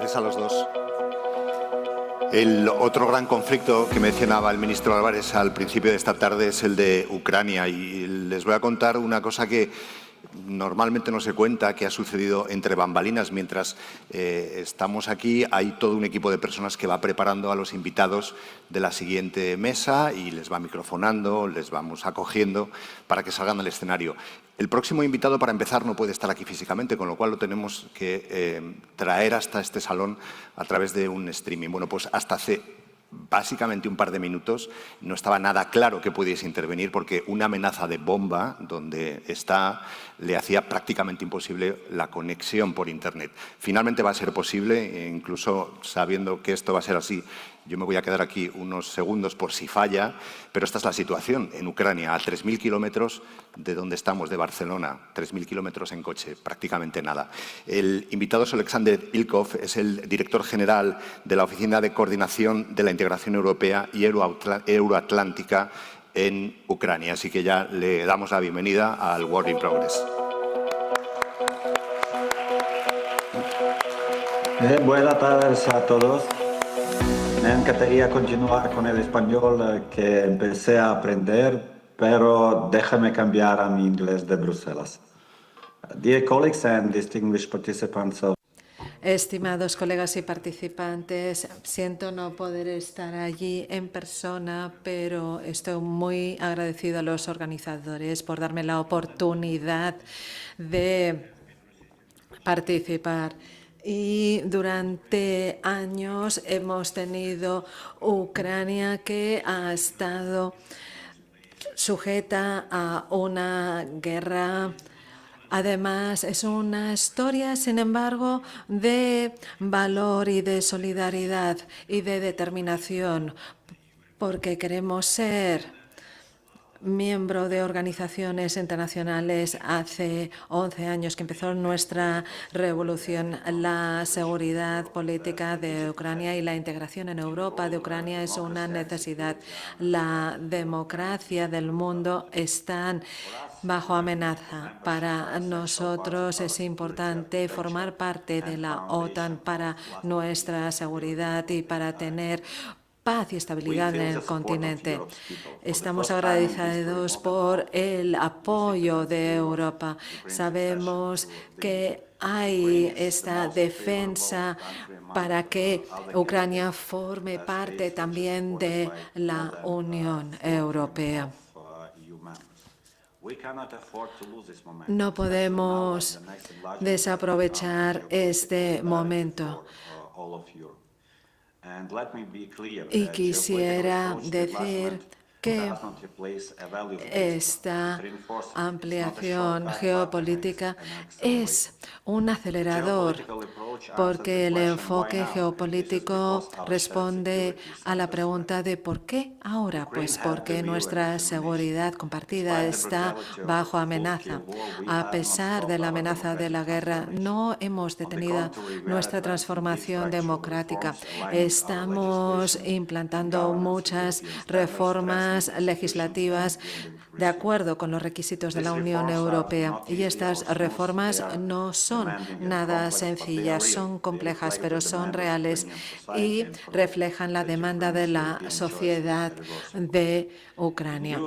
tardes a los dos. El otro gran conflicto que mencionaba el ministro Álvarez al principio de esta tarde es el de Ucrania. Y les voy a contar una cosa que normalmente no se cuenta, que ha sucedido entre bambalinas. Mientras estamos aquí, hay todo un equipo de personas que va preparando a los invitados de la siguiente mesa y les va microfonando, les vamos acogiendo para que salgan al escenario. El próximo invitado, para empezar, no puede estar aquí físicamente, con lo cual lo tenemos que traer hasta este salón a través de un streaming. Bueno, pues hasta hace básicamente un par de minutos no estaba nada claro que pudiese intervenir porque una amenaza de bomba donde está le hacía prácticamente imposible la conexión por Internet. Finalmente va a ser posible, incluso sabiendo que esto va a ser así. Yo me voy a quedar aquí unos segundos por si falla, pero esta es la situación en Ucrania, a 3.000 kilómetros de donde estamos, de Barcelona, 3.000 kilómetros en coche, prácticamente nada. El invitado es Alexander Ilkov, es el director general de la Oficina de Coordinación de la Integración Europea y Euroatlántica en Ucrania. Así que ya le damos la bienvenida al Work in Progress. Buenas tardes a todos. Me encantaría continuar con el español que empecé a aprender, pero déjame cambiar a mi inglés de Bruselas. Dear colleagues and distinguished participants of Estimados colegas y participantes, siento no poder estar allí en persona, pero estoy muy agradecido a los organizadores por darme la oportunidad de participar. Y durante años hemos tenido Ucrania que ha estado sujeta a una guerra. Además, es una historia, sin embargo, de valor y de solidaridad y de determinación, porque queremos ser miembro de organizaciones internacionales. Hace 11 años que empezó nuestra revolución. La seguridad política de Ucrania y la integración en Europa de Ucrania es una necesidad. La democracia del mundo están bajo amenaza. Para nosotros es importante formar parte de la OTAN para nuestra seguridad y para tener paz y estabilidad en el continente. Estamos agradecidos por el apoyo de Europa. Sabemos que hay esta defensa para que Ucrania forme parte también de la Unión Europea. No podemos desaprovechar este momento. Y quisiera decir que esta ampliación geopolítica es un acelerador, porque el enfoque geopolítico responde a la pregunta de ¿por qué ahora? Pues porque nuestra seguridad compartida está bajo amenaza. A pesar de la amenaza de la guerra, no hemos detenido nuestra transformación democrática. Estamos implantando muchas reformas legislativas de acuerdo con los requisitos de la Unión Europea. Y estas reformas no son nada sencillas, son complejas, pero son reales y reflejan la demanda de la sociedad de Ucrania.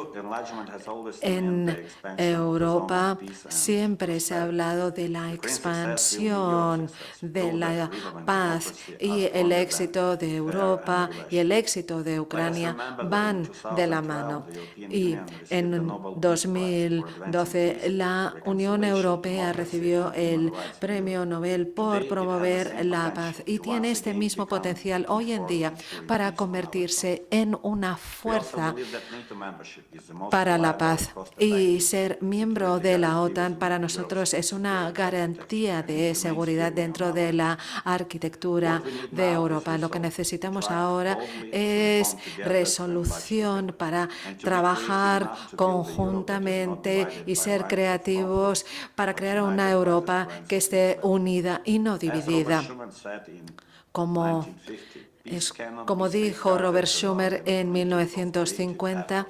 En Europa siempre se ha hablado de la expansión, de la paz, y el éxito de Europa y el éxito de Ucrania van de la mano. Y en 2012 la Unión Europea recibió el Premio Nobel por promover la paz y tiene este mismo potencial hoy en día para convertirse en una fuerza para la paz. Y ser miembro de la OTAN para nosotros es una garantía de seguridad dentro de la arquitectura de Europa. Lo que necesitamos ahora es resolución para trabajar conjuntamente y ser creativos para crear una Europa que esté unida y no dividida. Como dijo Robert Schuman en 1950,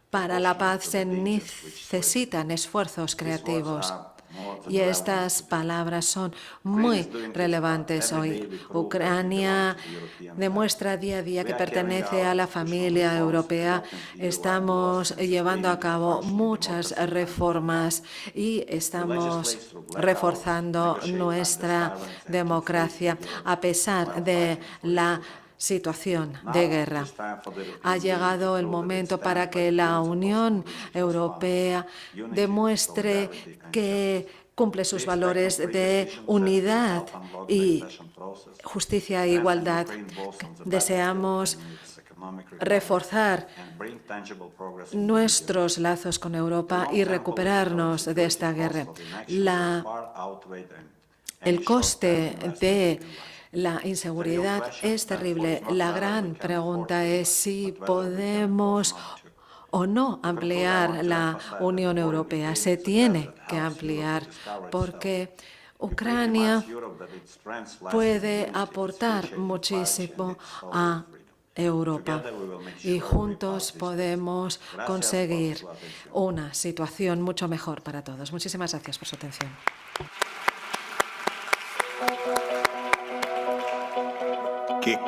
para la paz se necesitan esfuerzos creativos. Y estas palabras son muy relevantes hoy. Ucrania demuestra día a día que pertenece a la familia europea. Estamos llevando a cabo muchas reformas y estamos reforzando nuestra democracia a pesar de la situación de guerra. Ha llegado el momento para que la Unión Europea demuestre que cumple sus valores de unidad y justicia e igualdad. Deseamos reforzar nuestros lazos con Europa y recuperarnos de esta guerra. El coste de la inseguridad es terrible. La gran pregunta es si podemos o no ampliar la Unión Europea. Se tiene que ampliar porque Ucrania puede aportar muchísimo a Europa y juntos podemos conseguir una situación mucho mejor para todos. Muchísimas gracias por su atención.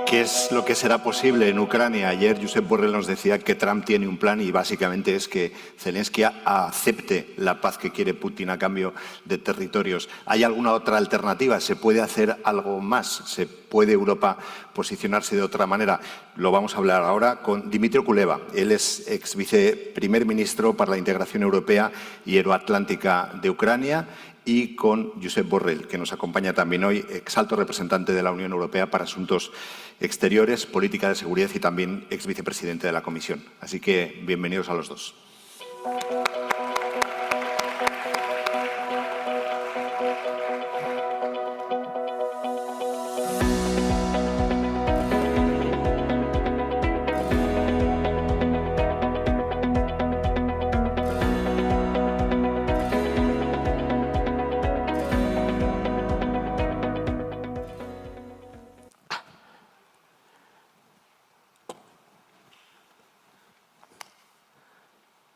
¿Qué es lo que será posible en Ucrania? Ayer Josep Borrell nos decía que Trump tiene un plan y básicamente es que Zelensky acepte la paz que quiere Putin a cambio de territorios. ¿Hay alguna otra alternativa? ¿Se puede hacer algo más? ¿Se puede Europa posicionarse de otra manera? Lo vamos a hablar ahora con Dmytro Kuleba. Él es ex viceprimer ministro para la integración europea y euroatlántica de Ucrania, y con Josep Borrell, que nos acompaña también hoy, ex alto representante de la Unión Europea para Asuntos Exteriores, Política de Seguridad y también ex vicepresidente de la Comisión. Así que bienvenidos a los dos.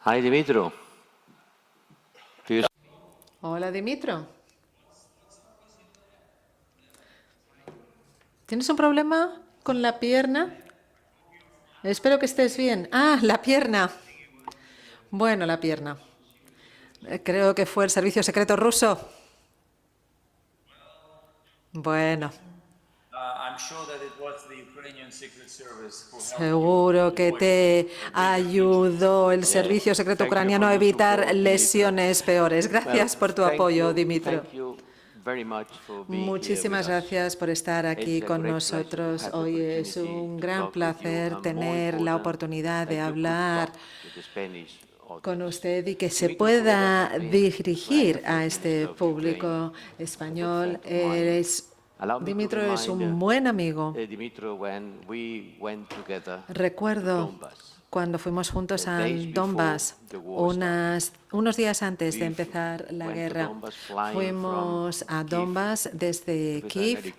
Hi, Dmytro. Hola, Dmytro. ¿Tienes un problema con la pierna? Espero que estés bien. Ah, la pierna. Bueno, la pierna. Creo que fue el servicio secreto ruso. Bueno. Seguro que te ayudó el servicio secreto ucraniano a evitar lesiones peores. Gracias por tu apoyo, Dmytro. Muchísimas gracias por estar aquí con nosotros. Hoy es un gran placer tener la oportunidad de hablar con usted y que se pueda dirigir a este público español. Dmytro es un buen amigo. Recuerdo cuando fuimos juntos a Donbass, unos días antes de empezar la guerra. Fuimos a Donbass desde Kiev,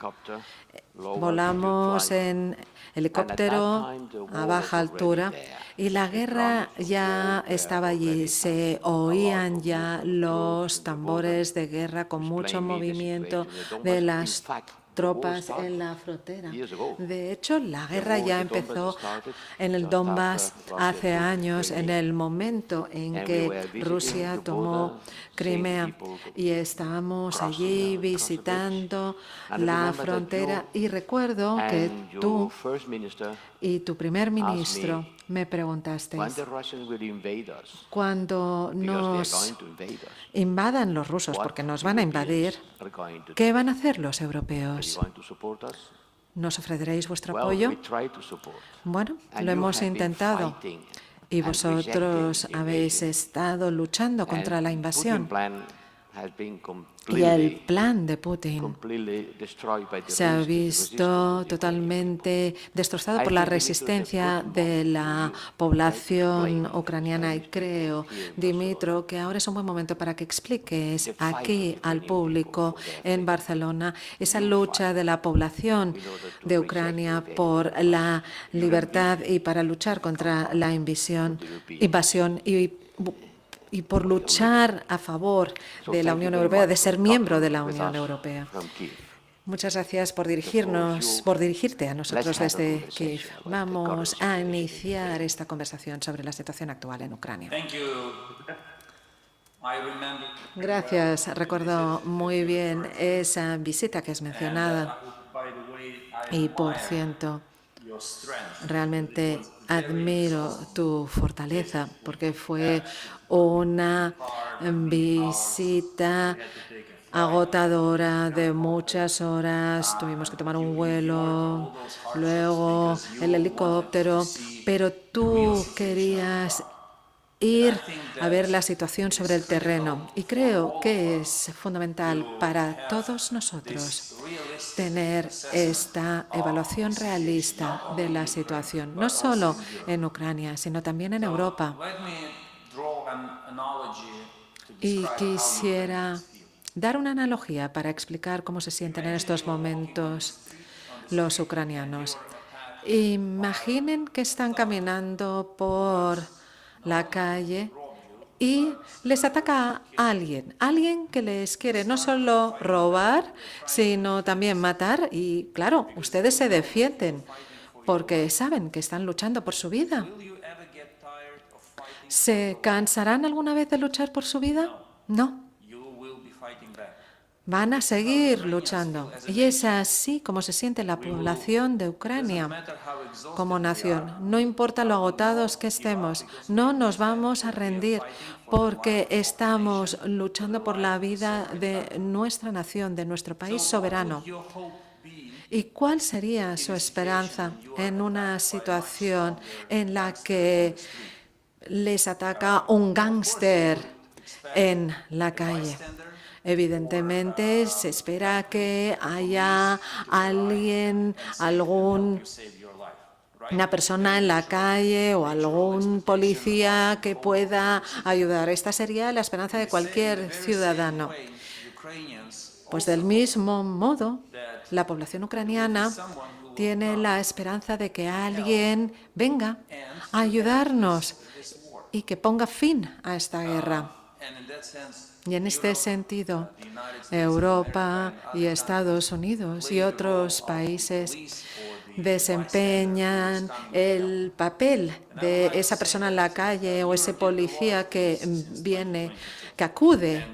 volamos en helicóptero a baja altura y la guerra ya estaba allí. Se oían ya los tambores de guerra con mucho movimiento de las tropas en la frontera. De hecho, la guerra ya empezó en el Donbass hace años, en el momento en que Rusia tomó Crimea, y estábamos allí visitando la frontera y recuerdo que tú y tu primer ministro me preguntasteis: cuando nos invadan los rusos, porque nos van a invadir, ¿qué van a hacer los europeos? ¿Nos ofreceréis vuestro apoyo? Bueno, lo hemos intentado y vosotros habéis estado luchando contra la invasión. Y el plan de Putin se ha visto totalmente destrozado por la resistencia de la población ucraniana. Y creo, Dmytro, que ahora es un buen momento para que expliques aquí al público en Barcelona esa lucha de la población de Ucrania por la libertad y para luchar contra la invasión y y por luchar a favor de la Unión Europea, de ser miembro de la Unión Europea. Muchas gracias por dirigirte a nosotros desde Kiev. Vamos a iniciar esta conversación sobre la situación actual en Ucrania. Gracias. Recuerdo muy bien esa visita que has mencionado. Y, por cierto, realmente admiro tu fortaleza, porque fue una visita agotadora de muchas horas. Tuvimos que tomar un vuelo, luego el helicóptero, pero tú querías ir a ver la situación sobre el terreno. Y creo que es fundamental para todos nosotros tener esta evaluación realista de la situación, no solo en Ucrania, sino también en Europa. Y quisiera dar una analogía para explicar cómo se sienten en estos momentos los ucranianos. Imaginen que están caminando por la calle y les ataca a alguien que les quiere no solo robar, sino también matar. Y claro, ustedes se defienden porque saben que están luchando por su vida. ¿Se cansarán alguna vez de luchar por su vida? No. Van a seguir luchando. Y es así como se siente la población de Ucrania como nación. No importa lo agotados que estemos, no nos vamos a rendir porque estamos luchando por la vida de nuestra nación, de nuestro país soberano. ¿Y cuál sería su esperanza en una situación en la que les ataca un gángster en la calle? Evidentemente, se espera que haya una persona en la calle o algún policía que pueda ayudar. Esta sería la esperanza de cualquier ciudadano. Pues del mismo modo, la población ucraniana tiene la esperanza de que alguien venga a ayudarnos y que ponga fin a esta guerra. Y en este sentido, Europa y Estados Unidos y otros países desempeñan el papel de esa persona en la calle o ese policía que acude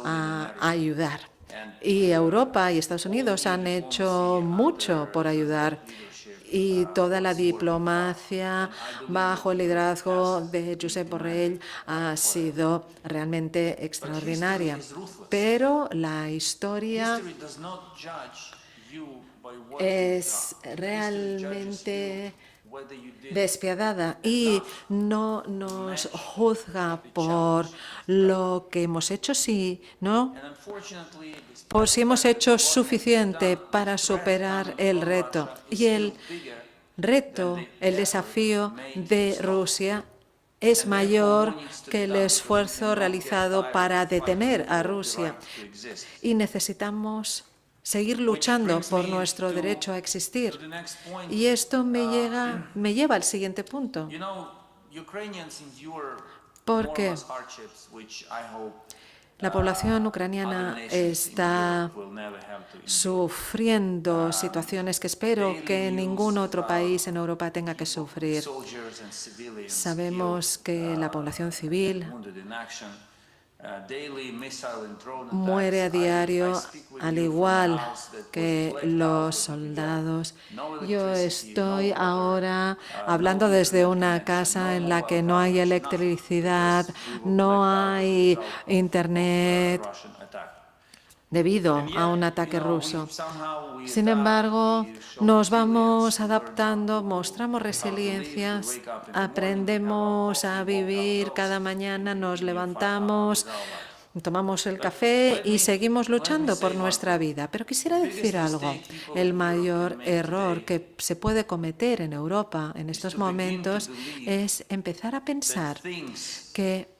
a ayudar. Y Europa y Estados Unidos han hecho mucho por ayudar. Y toda la diplomacia bajo el liderazgo de Josep Borrell ha sido realmente extraordinaria. Pero la historia es realmente despiadada y no nos juzga por lo que hemos hecho, sino por si hemos hecho suficiente para superar el reto. Y el reto, el desafío de Rusia es mayor que el esfuerzo realizado para detener a Rusia. Y necesitamos seguir luchando por nuestro derecho a existir. Y esto me lleva al siguiente punto. Porque la población ucraniana está sufriendo situaciones que espero que ningún otro país en Europa tenga que sufrir. Sabemos que la población civil muere a diario, al igual que los soldados. Yo estoy ahora hablando desde una casa en la que no hay electricidad, no hay internet, debido a un ataque ruso. Sin embargo, nos vamos adaptando, mostramos resiliencia, aprendemos a vivir cada mañana, nos levantamos, tomamos el café y seguimos luchando por nuestra vida. Pero quisiera decir algo. El mayor error que se puede cometer en Europa en estos momentos es empezar a pensar que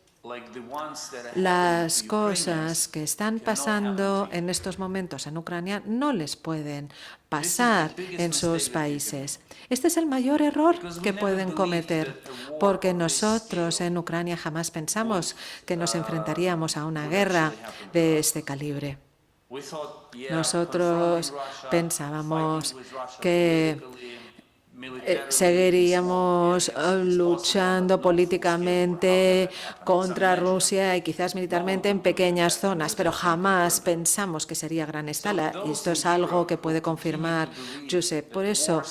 Las cosas que están pasando en estos momentos en Ucrania no les pueden pasar en sus países. Este es el mayor error que pueden cometer, porque nosotros en Ucrania jamás pensamos que nos enfrentaríamos a una guerra de este calibre. Nosotros pensábamos que seguiríamos luchando políticamente contra Rusia y quizás militarmente en pequeñas zonas, pero jamás pensamos que sería a gran escala. Y esto es algo que puede confirmar Josep. Por eso,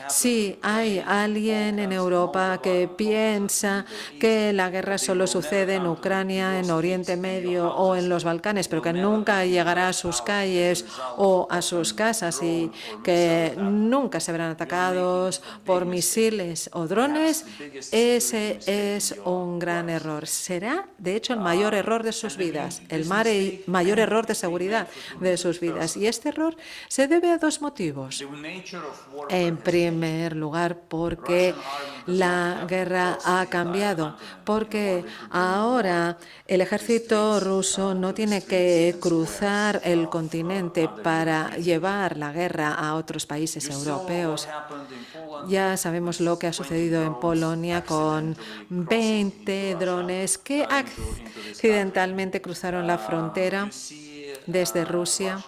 si hay alguien en Europa que piensa que la guerra solo sucede en Ucrania, en Oriente Medio o en los Balcanes, pero que nunca llegará a sus calles o a sus casas y que nunca se verán atacados por misiles o drones, ese es un gran error. Será, de hecho, el mayor error de sus vidas, el mayor error de seguridad de sus vidas. Y este error se debe a dos motivos. En primer lugar, porque la guerra ha cambiado, porque ahora el ejército ruso no tiene que cruzar el continente para llevar la guerra a otros países europeos. Ya sabemos lo que ha sucedido en Polonia con 20 drones que accidentalmente cruzaron la frontera desde Rusia.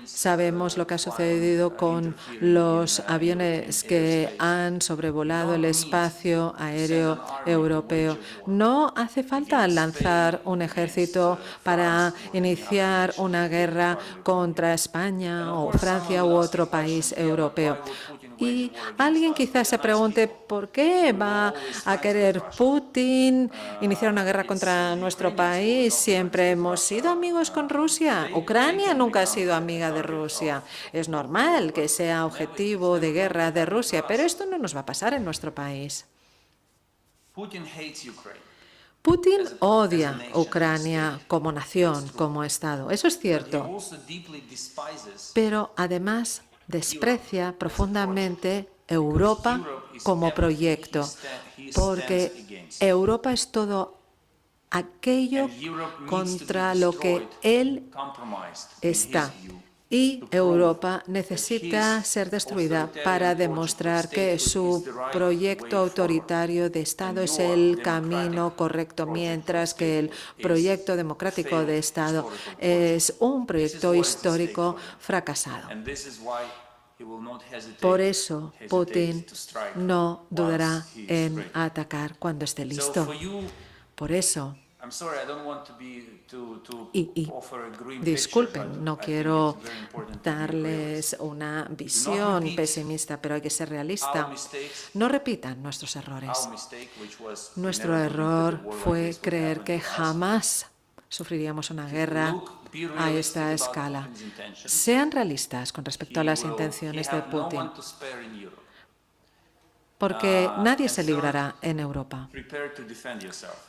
Sabemos lo que ha sucedido con los aviones que han sobrevolado el espacio aéreo europeo. No hace falta lanzar un ejército para iniciar una guerra contra España o Francia u otro país europeo. Y alguien quizás se pregunte por qué va a querer Putin iniciar una guerra contra nuestro país. Siempre hemos sido amigos con Rusia. Ucrania nunca ha sido amiga de Rusia. Es normal que sea objetivo de guerra de Rusia, pero esto no nos va a pasar en nuestro país. Putin odia Ucrania como nación, como Estado. Eso es cierto. Pero además desprecia profundamente Europa como proyecto, porque Europa es todo aquello contra lo que él está. Y Europa necesita ser destruida para demostrar que su proyecto autoritario de Estado es el camino correcto, mientras que el proyecto democrático de Estado es un proyecto histórico fracasado. Por eso Putin no dudará en atacar cuando esté listo. Por eso, y disculpen, no quiero darles una visión pesimista, pero hay que ser realista. No repitan nuestros errores. Nuestro error fue creer que jamás sufriríamos una guerra a esta escala. Sean realistas con respecto a las intenciones de Putin, porque nadie se librará en Europa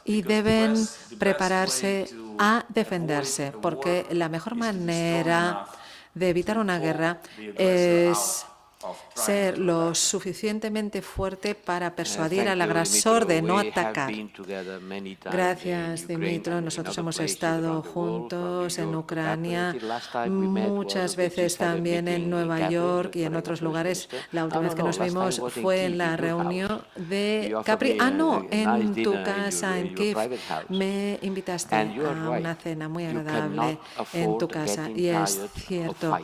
y deben prepararse a defenderse, porque la mejor manera de evitar una guerra es ser lo suficientemente fuerte para persuadir al agresor de no atacar. Gracias, Dimitro. Nosotros hemos estado juntos en Ucrania, muchas veces también en Nueva York y en otros lugares. La última vez que nos vimos fue en la reunión de Capri. No, en tu casa, en Kiev. Me invitaste a una cena muy agradable en tu casa. Y es cierto,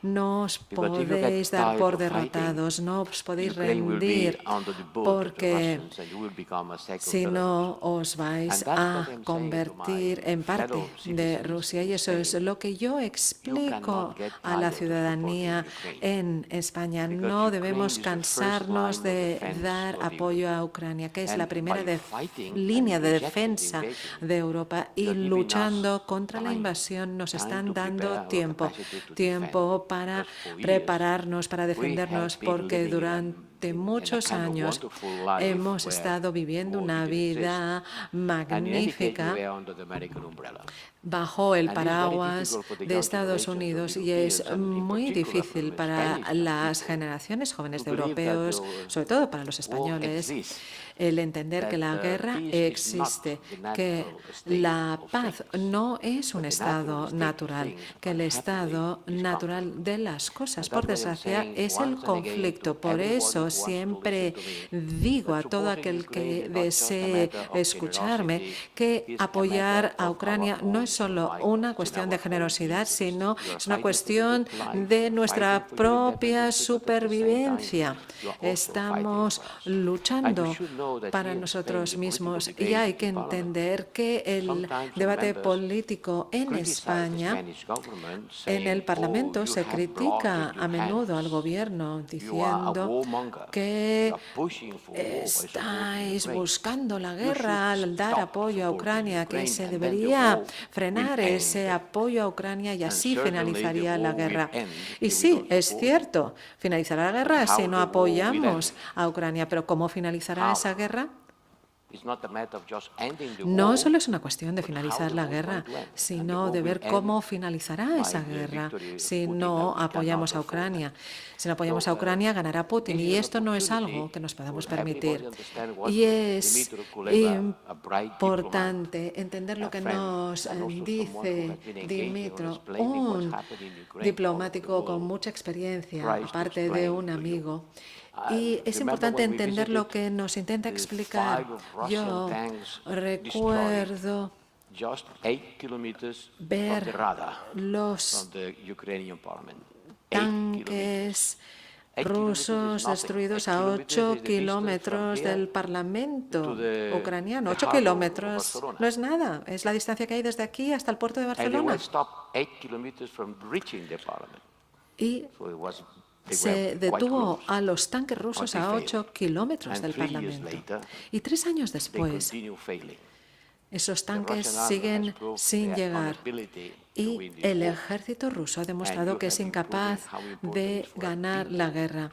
no os podéis dar por derrotados, no os podéis rendir, porque si no os vais a convertir en parte de Rusia. Y eso es lo que yo explico a la ciudadanía en España. No debemos cansarnos de dar apoyo a Ucrania, que es la primera línea de defensa de Europa, y luchando contra la invasión nos están dando tiempo para prepararnos, para defendernos, porque durante durante muchos años hemos estado viviendo una vida magnífica bajo el paraguas de Estados Unidos, y es muy difícil para las generaciones jóvenes de europeos, sobre todo para los españoles, el entender que la guerra existe, que la paz no es un estado natural, que el estado natural de las cosas, por desgracia, es el conflicto. Por eso siempre digo a todo aquel que desee escucharme que apoyar a Ucrania no es solo una cuestión de generosidad, sino es una cuestión de nuestra propia supervivencia. Estamos luchando para nosotros mismos y hay que entender que el debate político en España, en el Parlamento, se critica a menudo al gobierno diciendo que estáis buscando la guerra al dar apoyo a Ucrania, que se debería frenar ese apoyo a Ucrania y así finalizaría la guerra. Y sí, es cierto, finalizará la guerra si no apoyamos a Ucrania, pero ¿cómo finalizará esa guerra? No solo es una cuestión de finalizar la guerra, sino de ver cómo finalizará esa guerra si no apoyamos a Ucrania. Si no apoyamos a Ucrania, ganará Putin, y esto no es algo que nos podamos permitir. Y es importante entender lo que nos dice Dimitro, un diplomático con mucha experiencia, aparte de un amigo. Y es importante entender lo que nos intenta explicar. Yo recuerdo ver los tanques rusos destruidos a 8 kilómetros del Parlamento ucraniano. 8 kilómetros no es nada, es la distancia que hay desde aquí hasta el puerto de Barcelona. Y se detuvo a los tanques rusos a 8 kilómetros del Parlamento. Y 3 años después, esos tanques siguen sin llegar. Y el ejército ruso ha demostrado que es incapaz de ganar la guerra.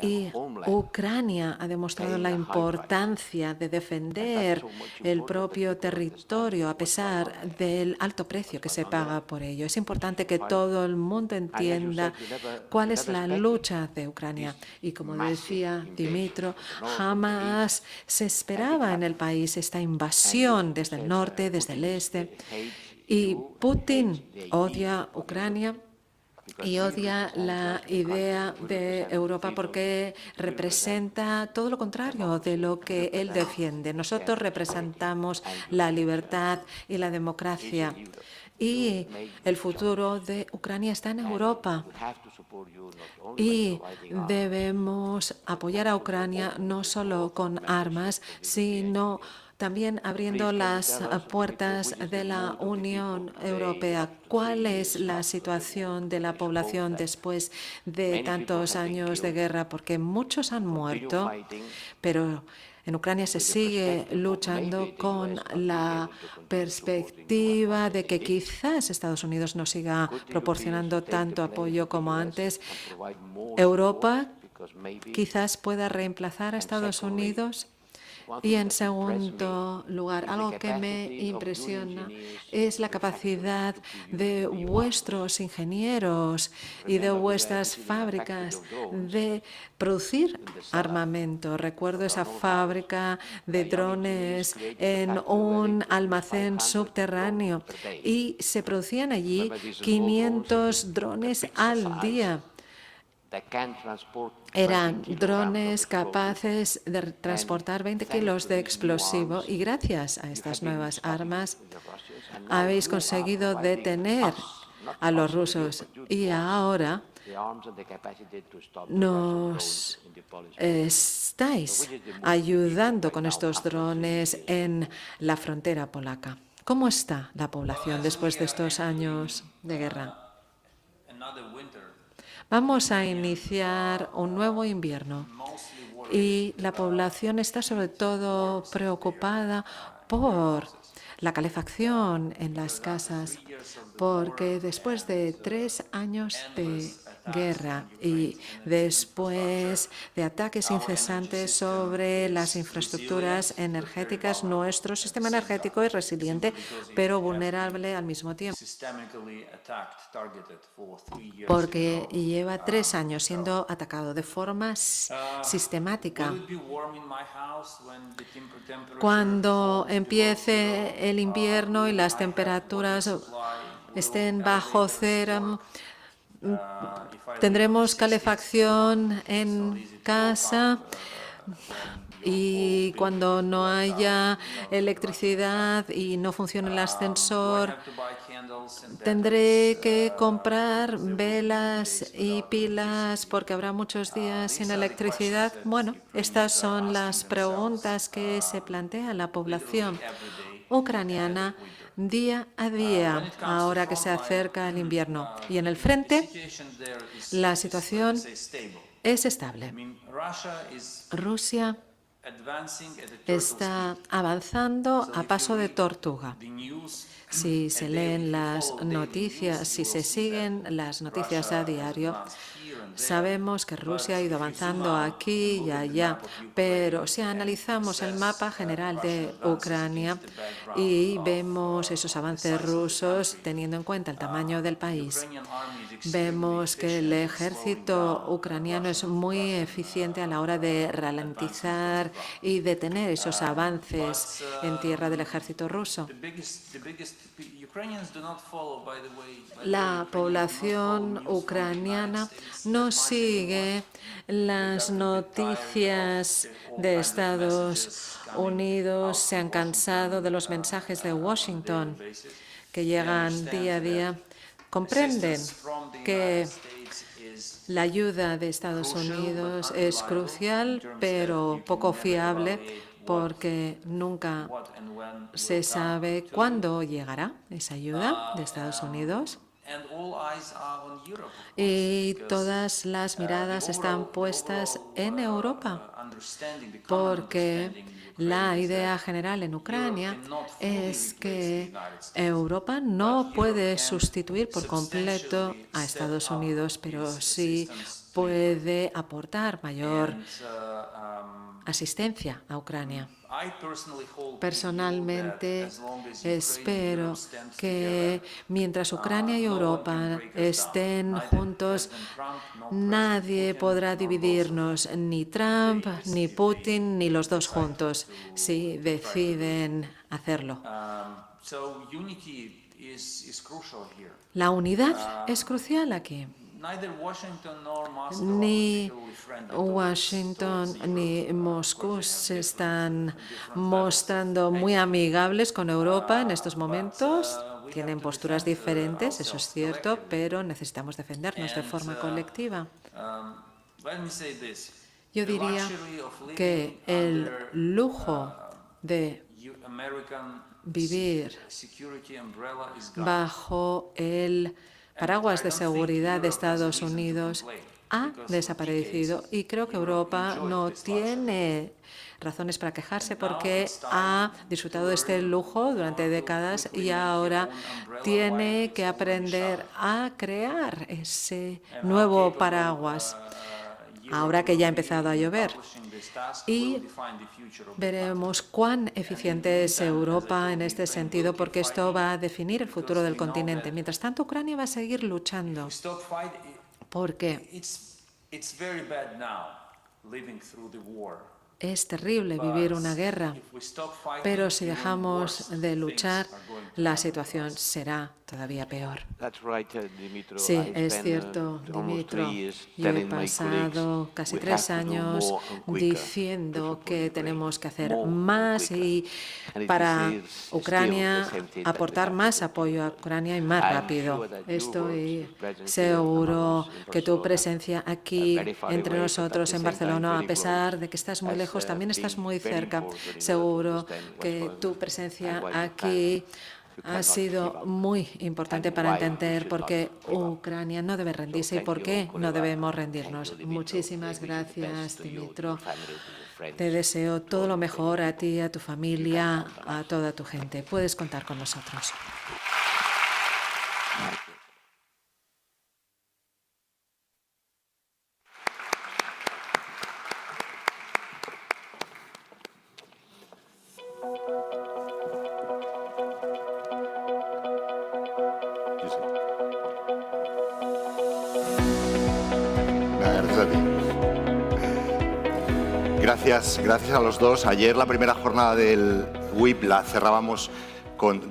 Y Ucrania ha demostrado la importancia de defender el propio territorio a pesar del alto precio que se paga por ello. Es importante que todo el mundo entienda cuál es la lucha de Ucrania. Y como decía Dimitro, jamás se esperaba en el país esta invasión desde el norte, desde el este. Y Putin odia Ucrania y odia la idea de Europa porque representa todo lo contrario de lo que él defiende. Nosotros representamos la libertad y la democracia. Y el futuro de Ucrania está en Europa. Y debemos apoyar a Ucrania no solo con armas, sino también abriendo las puertas de la Unión Europea. ¿Cuál es la situación de la población después de tantos años de guerra? Porque muchos han muerto, pero en Ucrania se sigue luchando con la perspectiva de que quizás Estados Unidos no siga proporcionando tanto apoyo como antes. Europa quizás pueda reemplazar a Estados Unidos. Y en segundo lugar, algo que me impresiona es la capacidad de vuestros ingenieros y de vuestras fábricas de producir armamento. Recuerdo esa fábrica de drones en un almacén subterráneo y se producían allí 500 drones al día. Eran drones capaces de transportar 20 kilos de explosivo y gracias a estas nuevas armas habéis conseguido detener a los rusos y ahora nos estáis ayudando con estos drones en la frontera polaca. ¿Cómo está la población después de estos años de guerra? Vamos a iniciar un nuevo invierno y la población está sobre todo preocupada por la calefacción en las casas, porque después de 3 años de guerra y después de ataques incesantes sobre las infraestructuras energéticas, nuestro sistema energético es resiliente, pero vulnerable al mismo tiempo, porque lleva 3 años siendo atacado de forma sistemática. Cuando empiece el invierno y las temperaturas estén bajo cero, tendremos calefacción en casa y cuando no haya electricidad y no funcione el ascensor, tendré que comprar velas y pilas porque habrá muchos días sin electricidad. Bueno, estas son las preguntas que se plantea la población ucraniana día a día, ahora que se acerca el invierno. Y en el frente, la situación es estable. Rusia está avanzando a paso de tortuga. Si se leen las noticias, si se siguen las noticias a diario, sabemos que Rusia ha ido avanzando aquí y allá, pero si analizamos el mapa general de Ucrania y vemos esos avances rusos teniendo en cuenta el tamaño del país, vemos que el ejército ucraniano es muy eficiente a la hora de ralentizar y detener esos avances en tierra del ejército ruso. La población ucraniana no sigue las noticias de Estados Unidos, se han cansado de los mensajes de Washington que llegan día a día. Comprenden que la ayuda de Estados Unidos es crucial, pero poco fiable, porque nunca se sabe cuándo llegará esa ayuda de Estados Unidos. Y todas las miradas están puestas en Europa, porque la idea general en Ucrania es que Europa no puede sustituir por completo a Estados Unidos, pero sí puede aportar mayor asistencia a Ucrania. Personalmente espero que mientras Ucrania y Europa estén juntos, nadie podrá dividirnos, ni Trump, ni Putin, ni los dos juntos, si deciden hacerlo. La unidad es crucial aquí. Ni Washington ni Moscú se están mostrando muy amigables con Europa en estos momentos. Tienen posturas diferentes, eso es cierto, pero necesitamos defendernos de forma colectiva. Yo diría que el lujo de vivir bajo el paraguas de seguridad de Estados Unidos ha desaparecido y creo que Europa no tiene razones para quejarse porque ha disfrutado de este lujo durante décadas y ahora tiene que aprender a crear ese nuevo paraguas, ahora que ya ha empezado a llover. Y veremos cuán eficiente es Europa en este sentido, porque esto va a definir el futuro del continente. Mientras tanto, Ucrania va a seguir luchando, porque es terrible vivir una guerra, pero si dejamos de luchar, la situación será todavía peor. Sí, es cierto, Dimitro. Yo he pasado casi 3 años diciendo que tenemos que hacer más y para Ucrania aportar más apoyo a Ucrania y más rápido. Estoy seguro que tu presencia aquí entre nosotros en Barcelona, a pesar de que estás muy lejos, también estás muy cerca. Seguro que tu presencia aquí ha sido muy importante para entender por qué Ucrania no debe rendirse y por qué no debemos rendirnos. Muchísimas gracias, Dimitro. Te deseo todo lo mejor a ti, a tu familia, a toda tu gente. Puedes contar con nosotros. a ti. Gracias a los dos. Ayer la primera jornada del WIP la cerrábamos con